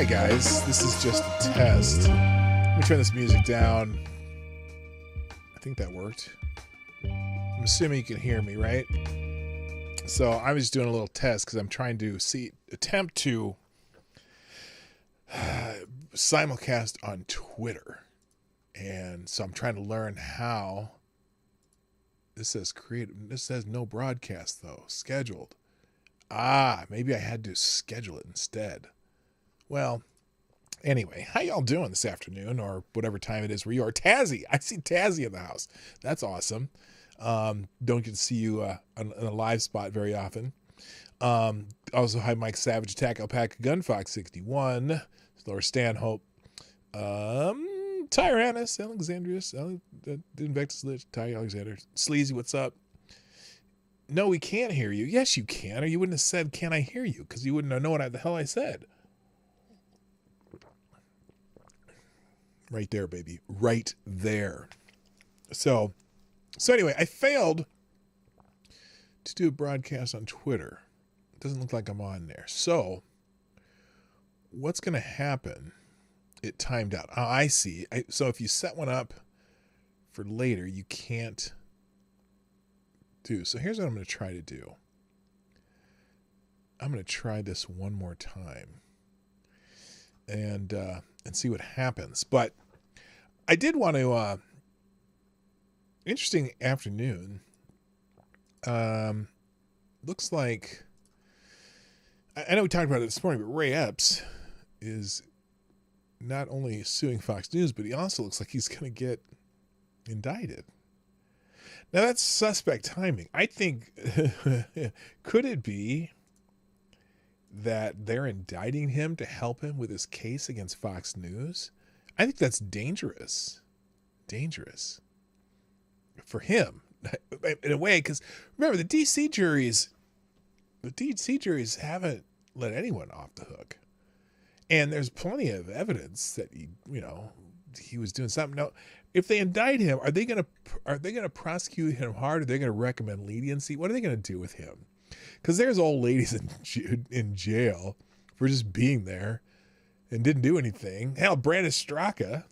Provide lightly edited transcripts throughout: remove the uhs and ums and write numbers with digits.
Hi guys, this is just a test. Let me turn this music down. I think that worked. I'm assuming you can hear me, right? So I was just doing a little test because I'm trying to attempt to simulcast on Twitter. And so I'm trying to learn how. This says no broadcast though, scheduled. Maybe I had to schedule it instead. Well, anyway, how y'all doing this afternoon or whatever time it is where you are? Tazzy, I see Tazzy in the house. That's awesome. Don't get to see you on a live spot very often. Also, hi, Mike Savage, Attack Alpaca, Gunfox 61, Laura Stanhope, Tyrannus, Alexandrius, Invectus Lich, Ty Alexander, Sleazy, what's up? No, we can't hear you. Yes, you can, or you wouldn't have said, "Can I hear you?" Because you wouldn't know what the hell I said. Right there, baby. Right there. So anyway, I failed to do a broadcast on Twitter. It doesn't look like I'm on there. So what's going to happen? It timed out. Oh, I see. So if you set one up for later, you can't do. So here's what I'm going to try to do. I'm going to try this one more time and see what happens. But I did want to, interesting afternoon. Looks like, I know we talked about it this morning, but Ray Epps is not only suing Fox News, but he also looks like he's going to get indicted. Now that's suspect timing. I think, could it be that they're indicting him to help him with his case against Fox News? I think that's dangerous. Dangerous. For him, in a way, because remember, the DC juries haven't let anyone off the hook. And there's plenty of evidence that he was doing something. Now, if they indict him, are they going to prosecute him hard? Are they going to recommend leniency? What are they going to do with him? Because there's old ladies in jail for just being there and didn't do anything. Hell, Brandon Straka,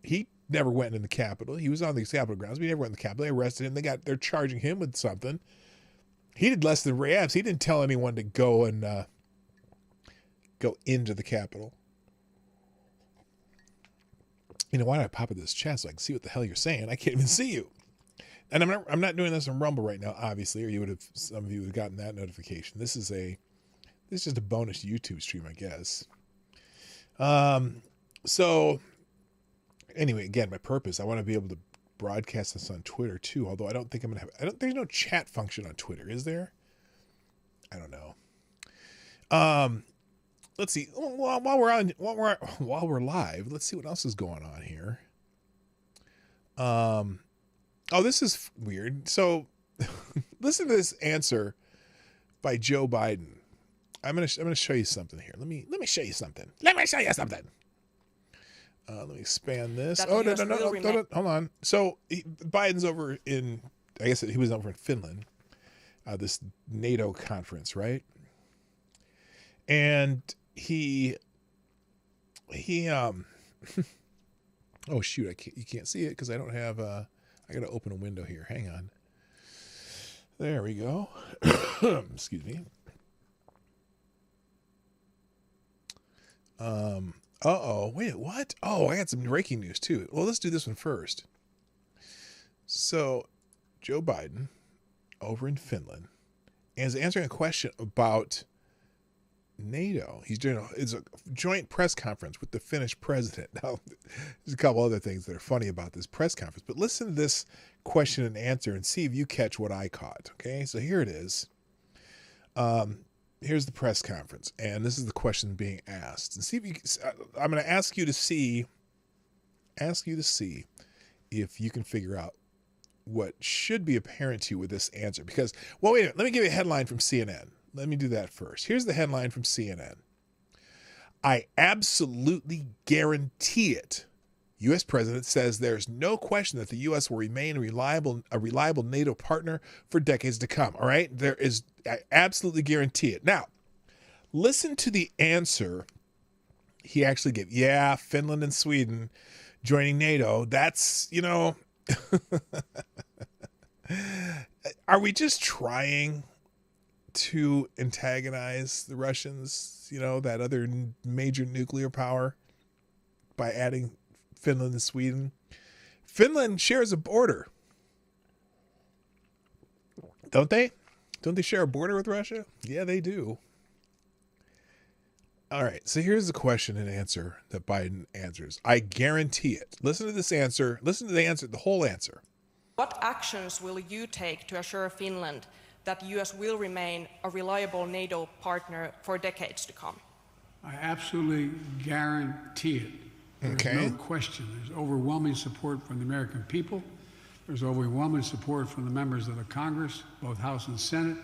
he never went in the Capitol. He was on the Capitol grounds, but he never went in the Capitol. They arrested him. They're charging him with something. He did less than Ray Epps. He didn't tell anyone to go and go into the Capitol. Why don't I pop in this chat so I can see what the hell you're saying? I can't even see you. And I'm not doing this on Rumble right now, obviously, or some of you would have gotten that notification. This is just a bonus YouTube stream, I guess. So anyway, again, my purpose, I want to be able to broadcast this on Twitter too, although I don't think I'm going to have, there's no chat function on Twitter, is there? I don't know. Let's see. While we're live, let's see what else is going on here. Oh, this is weird. So listen to this answer by Joe Biden. I'm gonna show you something here. Let me show you something. Let me expand this. Oh, no. Hold on. So Biden's over in, I guess he was over in Finland, this NATO conference, right? And he oh shoot, you can't see it because I don't have I gotta open a window here. Hang on. There we go. Excuse me. Wait, what? Oh, I got some breaking news too. Well, let's do this one first. So, Joe Biden over in Finland is answering a question about NATO. He's doing it's a joint press conference with the Finnish president. Now, there's a couple other things that are funny about this press conference, but listen to this question and answer and see if you catch what I caught. Okay, so here it is. Here's the press conference, and this is the question being asked. And see if you. I'm going to ask you to see if you can figure out what should be apparent to you with this answer. Because, well, wait a minute. Let me give you a headline from CNN. Let me do that first. Here's the headline from CNN. I absolutely guarantee it. U.S. President says there's no question that the U.S. will remain a reliable NATO partner for decades to come. All right? I absolutely guarantee it. Now, listen to the answer He actually gave, yeah, Finland and Sweden joining NATO. That's, you know, are we just trying to antagonize the Russians, you know, that other major nuclear power, by adding Finland and Sweden? Finland shares a border. Don't they? Don't they share a border with Russia? Yeah, they do. All right, so here's the question and answer that Biden answers. I guarantee it. Listen to this answer. Listen to the answer, the whole answer. What actions will you take to assure Finland that the U.S. will remain a reliable NATO partner for decades to come? I absolutely guarantee it. There's no question. There's overwhelming support from the American people. There's overwhelming support from the members of the Congress, both House and Senate,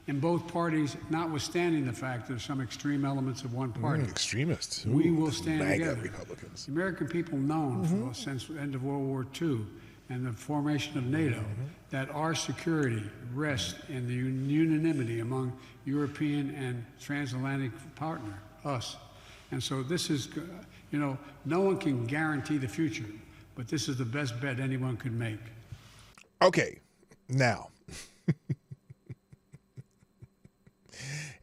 and both parties, notwithstanding the fact there's some extreme elements of one party. Extremists. We will stand together. Republicans. The American people known since the end of World War II and the formation of NATO that our security rests in the unanimity among European and transatlantic partner, us. And so this is, you know, no one can guarantee the future, but this is the best bet anyone could make. Okay, now.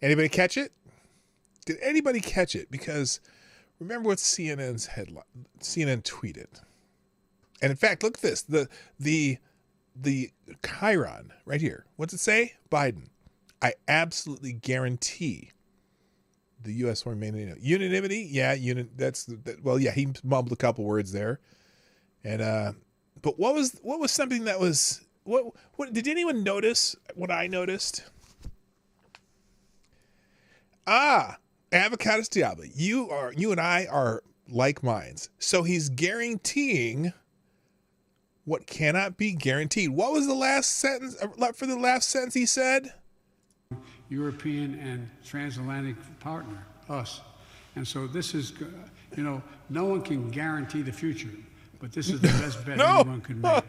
Anybody catch it? Did anybody catch it? Because remember what CNN's headline, CNN tweeted. And in fact, look at this. The Chiron right here. What's it say? Biden. I absolutely guarantee the U.S. will remain in NATO. Unanimity? Yeah, well, yeah, he mumbled a couple words there. And but what was something that was what did anyone notice what I noticed? Avocados Diablo. You and I are like minds. So he's guaranteeing what cannot be guaranteed. What was the last sentence for the last sentence he said? European and transatlantic partner, us. And so this is, you know, no one can guarantee the future, but this is the best bet anyone could make.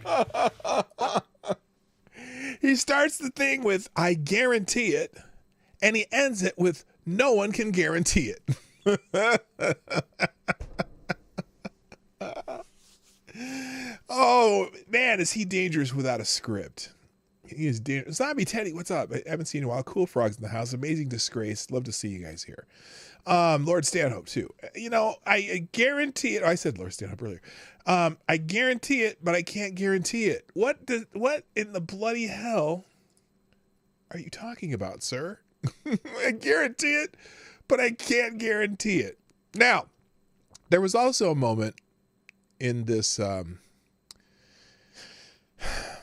He starts the thing with, I guarantee it, and he ends it with, no one can guarantee it. Oh, man, is he dangerous without a script? He is dangerous. Zombie Teddy, what's up? I haven't seen you in a while. Cool Frogs in the house. Amazing Disgrace. Love to see you guys here. Lord Stanhope, too. You know, I guarantee it. Oh, I said Lord Stanhope earlier. I guarantee it, but I can't guarantee it. What in the bloody hell are you talking about, sir? I guarantee it, but I can't guarantee it. Now, there was also a moment in this, there's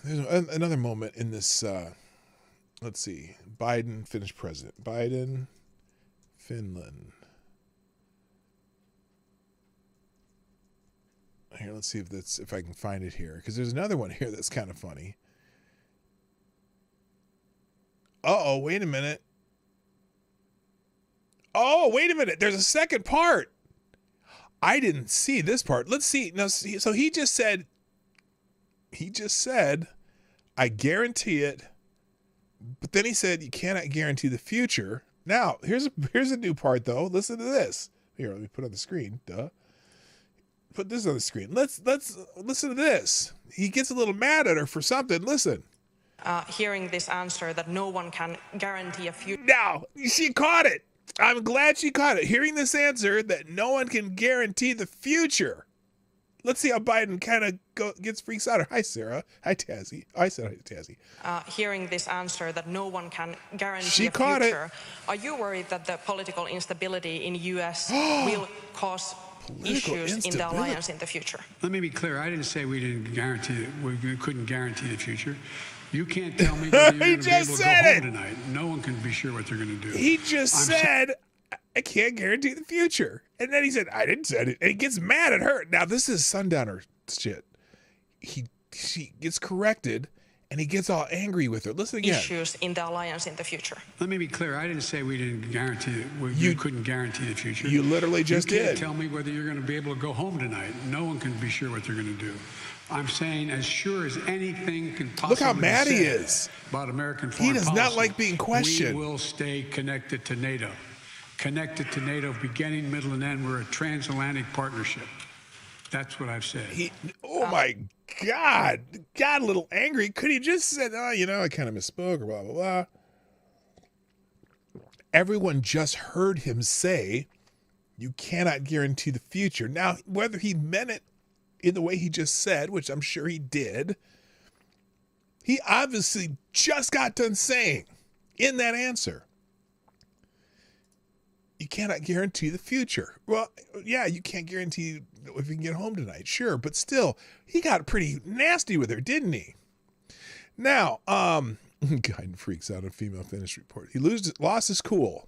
another moment in this, let's see, Biden, Finnish president. Biden, Finland. Here, let's see if I can find it here, because there's another one here that's kind of funny. Uh-oh, wait a minute. Oh, wait a minute. There's a second part. I didn't see this part. Let's see. Now, so he just said, I guarantee it. But then he said, you cannot guarantee the future. Now, here's a new part, though. Listen to this. Here, let me put it on the screen. Duh. Put this on the screen. Let's listen to this. He gets a little mad at her for something. Listen. Hearing this answer that no one can guarantee a future. Now, she caught it. I'm glad she caught it. Hearing this answer that no one can guarantee the future. Let's see how Biden kind of gets freaks out. Hi, Sarah. Hi, Tazzy. I said hi to Tazzy. Hearing this answer that no one can guarantee she a caught future. It. Are you worried that the political instability in the U.S. will cause issues in the alliance in the future? Let me be clear. I didn't say we couldn't guarantee the future. You can't tell me that you're going to be able to go home tonight. No one can be sure what they're going to do. He just said, I can't guarantee the future. And then he said, I didn't say it. And he gets mad at her. Now, this is Sundowner shit. She gets corrected, and he gets all angry with her. Listen again. Issues in the alliance in the future. Let me be clear. I didn't say we didn't guarantee couldn't guarantee the future. You literally just did. You can't tell me whether you're going to be able to go home tonight. No one can be sure what they're going to do. I'm saying as sure as anything can possibly Look how mad be he is about American foreign policy. He does not like being questioned. We will stay connected to NATO. connected to NATO, beginning, middle, and end. We're a transatlantic partnership. That's what I've said. Oh my God, got a little angry. Could he just said, oh, you know, I kind of misspoke or blah, blah, blah. Everyone just heard him say, you cannot guarantee the future. Now, whether he meant it in the way he just said, which I'm sure he did, he obviously just got done saying in that answer, you cannot guarantee the future. Well, yeah, you can't guarantee if you can get home tonight, sure, but still, he got pretty nasty with her, didn't he? Now, guy freaks out on female finish report. He lost his cool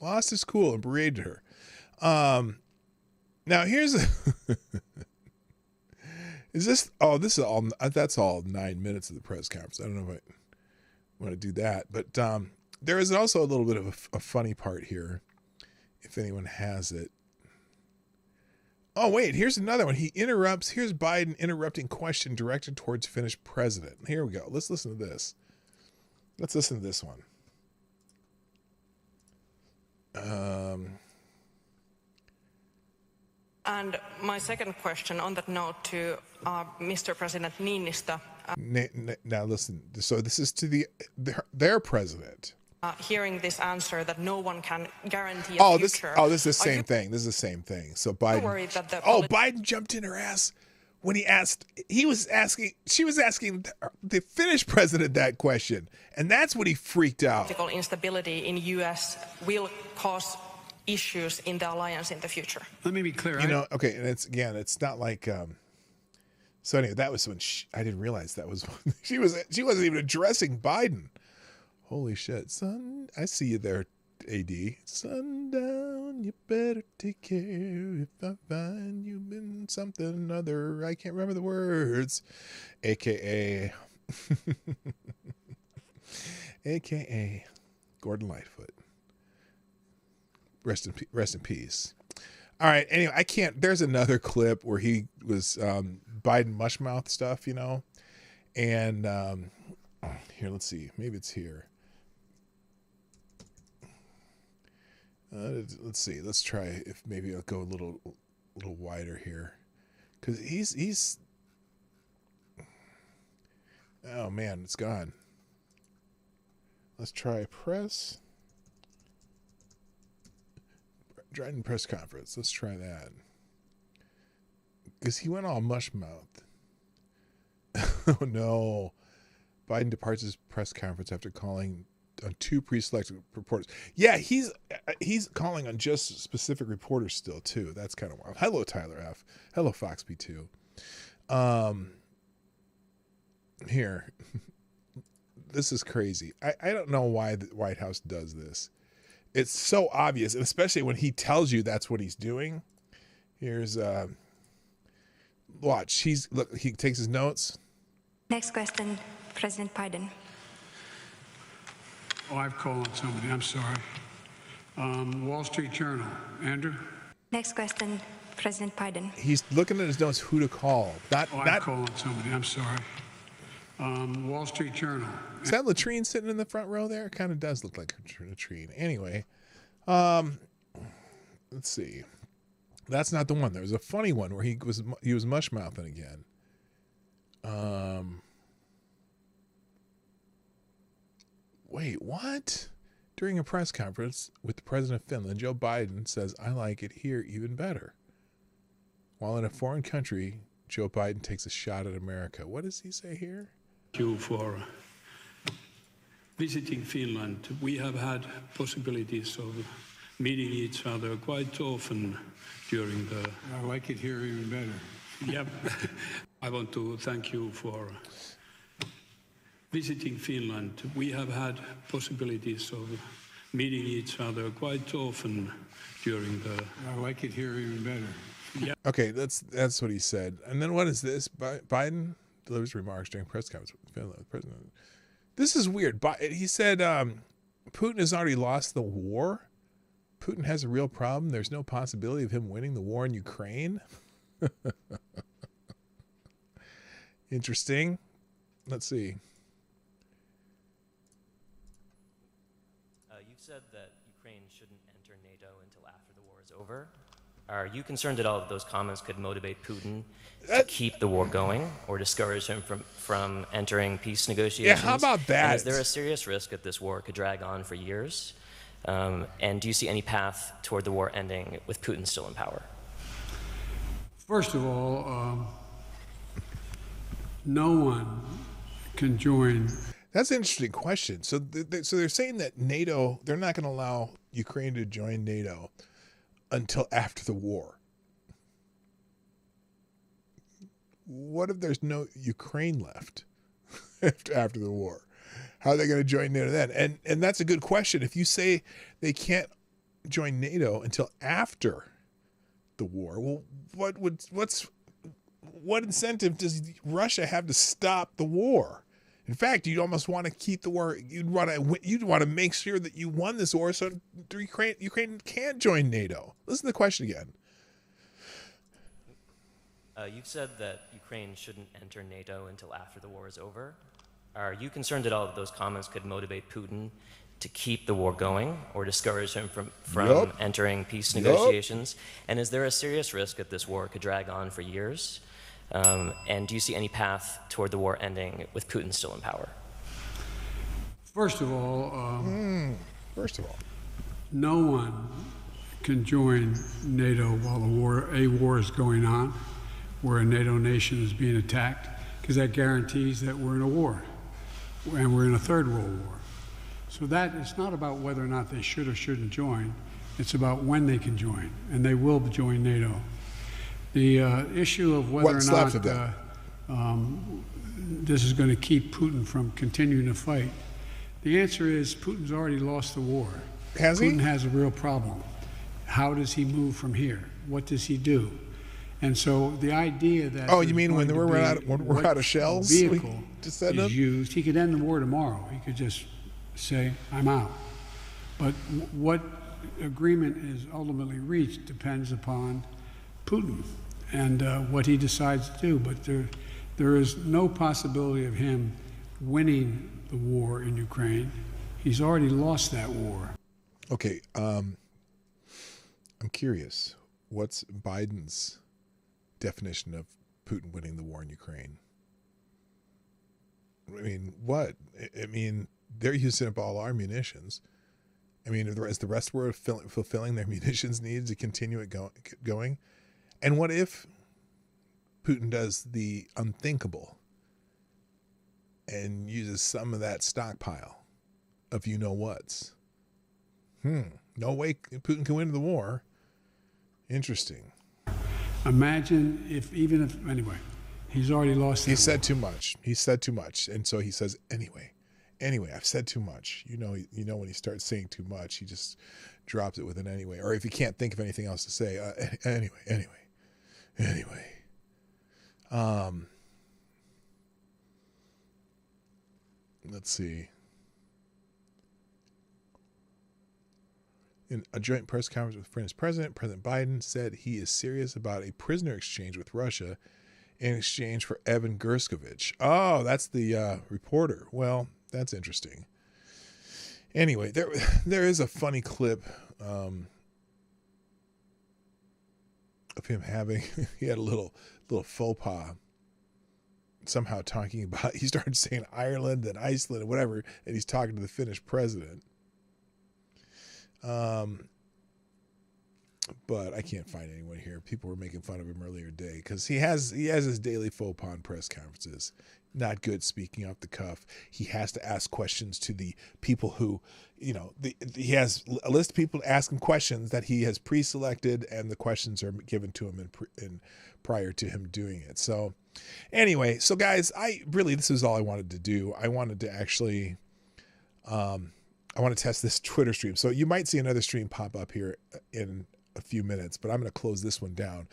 and berated her. Now here's is this? Oh, this is all. That's all 9 minutes of the press conference. I don't know if I want to do that, but there is also a little bit of a funny part here, if anyone has it. Oh wait, here's another one. He interrupts. Here's Biden interrupting question directed towards Finnish president. Here we go. Let's listen to this. Let's listen to this one. And my second question on that note to Mr. President Niinistö. Now listen, so this is to their president. Hearing this answer that no one can guarantee a future. This is the same thing. This is the same thing. So Biden. Worried that Biden jumped in her ass when she was asking the Finnish president that question, and that's when he freaked out. Political instability in U.S. will cause issues in the alliance in the future. Let me be clear. You know, okay, and it's not like. So anyway, that was when I didn't realize that was she wasn't even addressing Biden. Holy shit, son! I see you there, AD. Sundown, you better take care. If I find you've been something other, I can't remember the words. AKA Gordon Lightfoot. Rest in peace. All right. Anyway, I can't. There's another clip where he was Biden mushmouth stuff, you know, and here. Let's see. Maybe it's here. Let's see. Let's try if maybe I'll go a little wider here, because he's. Oh man, it's gone. Let's try press. Dryden press conference. Let's try that. Because he went all mush mouth. Oh no. Biden departs his press conference after calling on 2 pre-selected reporters. Yeah, he's calling on just specific reporters still too. That's kind of wild. Hello, Tyler F. Hello, Foxby 2. Here. This is crazy. I don't know why the White House does this. It's so obvious, and especially when he tells you that's what he's doing. Here's watch. He takes his notes. Next question, President Biden. Oh, I've called on somebody. I'm sorry. Wall Street Journal. Andrew? Next question, President Biden. He's looking at his notes who to call. I've called on somebody. I'm sorry. Wall Street Journal. Is that Latrine sitting in the front row there? It kind of does look like Latrine. Anyway, let's see. That's not the one. There was a funny one where he was mush mouthing again. Wait, what? During a press conference with the president of Finland, Joe Biden says, "I like it here even better." While in a foreign country, Joe Biden takes a shot at America. What does he say here? Thank you for visiting Finland. We have had possibilities of meeting each other quite often during the... I like it here even better. Yep. I want to thank you for visiting Finland. We have had possibilities of meeting each other quite often during the... I like it here even better. Yep. Okay, that's what he said. And then what is this? Biden delivers remarks during press conference with Finland president. This is weird. He said Putin has already lost the war. Putin has a real problem. There's no possibility of him winning the war in Ukraine. Interesting. Let's see. You've said that Ukraine shouldn't enter NATO is over. Are you concerned at all that those comments could motivate Putin to keep the war going or discourage him from entering peace negotiations? Yeah, how about that? And is there a serious risk that this war could drag on for years? And do you see any path toward the war ending with Putin still in power? First of all, no one can join. That's an interesting question. So they're saying that NATO, they're not going to allow Ukraine to join NATO until after the war. What if there's no Ukraine left after the war? How are they going to join NATO then? And that's a good question. If you say they can't join NATO until after the war, well, what incentive does Russia have to stop the war? In fact, you'd almost want to keep the war. You'd want to make sure that you won this war so Ukraine can't join NATO. Listen to the question again. You've said that Ukraine shouldn't enter NATO until after the war is over. Are you concerned at all that those comments could motivate Putin to keep the war going or discourage him from entering peace negotiations? And is there a serious risk that this war could drag on for years? And do you see any path toward the war ending with Putin still in power? First of all, no one can join NATO while a war is going on, where a NATO nation is being attacked, because that guarantees that we're in a war, and we're in a third world war. So that it's not about whether or not they should or shouldn't join. It's about when they can join, and they will join NATO. The issue of whether or not this is going to keep Putin from continuing to fight, the answer is Putin's already lost the war. Putin has a real problem. How does he move from here? What does he do? And so the idea that you mean when we're out of shells? Vehicle is used. He could end the war tomorrow. He could just say, "I'm out." But what agreement is ultimately reached depends upon Putin and what he decides to do. But there is no possibility of him winning the war in Ukraine. He's already lost that war. Okay, I'm curious. What's Biden's definition of Putin winning the war in Ukraine? I mean, what? I mean, they're using up all our munitions. I mean, is the rest of the world fulfilling their munitions needs to continue it going? And what if Putin does the unthinkable and uses some of that stockpile of you-know-whats? No way Putin can win the war. Interesting. Imagine anyway, he's already lost. He said too much. He said too much. And so he says, anyway, I've said too much. You know, when he starts saying too much, he just drops it with an anyway. Or if he can't think of anything else to say, anyway. Let's see. In a joint press conference with French President Biden said he is serious about a prisoner exchange with Russia in exchange for Evan Gershkovich. Oh, that's the reporter. Well, that's interesting. Anyway, there is a funny clip of him having, he had a little faux pas, somehow talking about, he started saying Ireland and Iceland and whatever, and he's talking to the Finnish president. But I can't find anyone here. People were making fun of him earlier today because he has his daily faux pas press conferences. Not good speaking off the cuff. He has to ask questions to the people who, he has a list of people to ask him questions that he has pre-selected, and the questions are given to him in prior to him doing it. So anyway, guys, this is all I wanted to do. I wanted to actually, I want to test this Twitter stream. So you might see another stream pop up here in a few minutes, but I'm going to close this one down.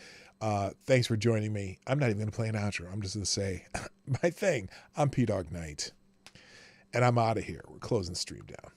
Thanks for joining me. I'm not even going to play an outro. I'm just going to say my thing. I'm P-Dog Knight, and I'm out of here. We're closing the stream down.